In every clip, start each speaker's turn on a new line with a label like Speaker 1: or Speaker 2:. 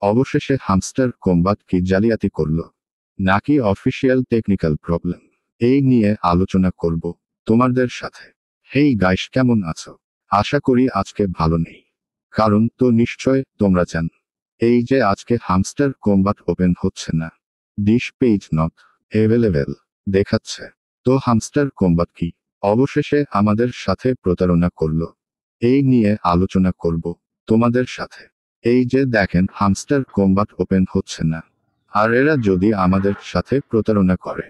Speaker 1: অবশেষে hamster combat কি জালিয়াতি করল নাকি অফিসিয়াল টেকনিক্যাল প্রবলেম, এই নিয়ে আলোচনা করব তোমাদের সাথে। হেই গাইস, কেমন আছো? আশা করি আজকে ভালো নেই, কারণ তো নিশ্চয় তোমরা জান এই যে আজকে হামস্টার কম্বাট ওপেন হচ্ছে না, ডিশ পেজ নট অ্যাভেলেবেল দেখাচ্ছে। তো হামস্টার কম্বাট কি অবশেষে আমাদের সাথে প্রতারণা করলো, এই নিয়ে আলোচনা করব তোমাদের সাথে। এই যে দেখেন, হামস্টার কম্বাট ওপেন হচ্ছে না, আর এরা যদি আমাদের সাথে প্রতারণা করে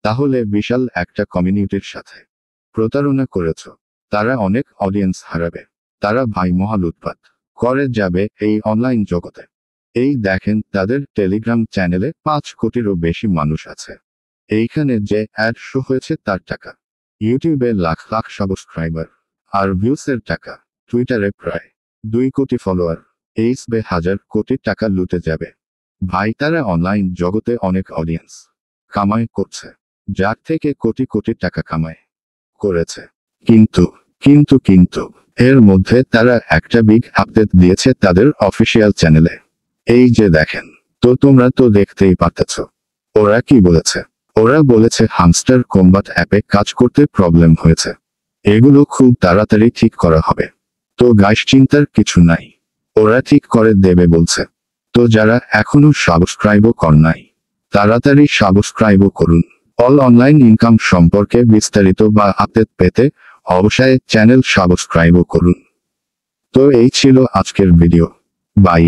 Speaker 1: তাহলে বিশাল একটা কমিউনিটির সাথে প্রতারণা করেছ, তারা অনেক অডিয়েন্স হারাবে, তারা ভাই মহা লুটপাট করে যাবে এই অনলাইন জগতে। এই দেখেন, তাদের টেলিগ্রাম চ্যানেলে 5 কোটিরও বেশি মানুষ আছে। এইখানে যে অ্যাড শো হয়েছে তার টাকা, ইউটিউবে লাখ লাখ সাবস্ক্রাইবার আর ভিউসের টাকা, টুইটারে প্রায় 2 কোটি ফলোয়ার, এইসবে হাজার কোটি টাকা লুটে যাবে। ভাই, তারা অনলাইন জগতে অনেক অডিয়েন্স কামাই করছে, যার থেকে কোটি কোটি টাকা কামাই করেছে। কিন্তু কিন্তু কিন্তু এর মধ্যে তারা একটা বিগ আপডেট দিয়েছে তাদের অফিসিয়াল চ্যানেলে। এই যে দেখেন, তো তোমরা তো দেখতেই পারতেছ ওরা কি বলেছে। ওরা বলেছে হামস্টার কম্বাট অ্যাপে কাজ করতে প্রবলেম হয়েছে, এগুলো খুব তাড়াতাড়ি ঠিক করা হবে। তো গাইস, চিন্তার কিছু নাই, ওরা ঠিক করে দেবে বলছে। তো যারা এখনো সাবস্ক্রাইবও কর নাই, তাড়াতাড়ি সাবস্ক্রাইবও করুন। অল অনলাইন ইনকাম সম্পর্কে বিস্তারিত বা আপডেট পেতে অবশ্যই চ্যানেল সাবস্ক্রাইবও করুন। তো এই ছিল আজকের ভিডিও। বাই।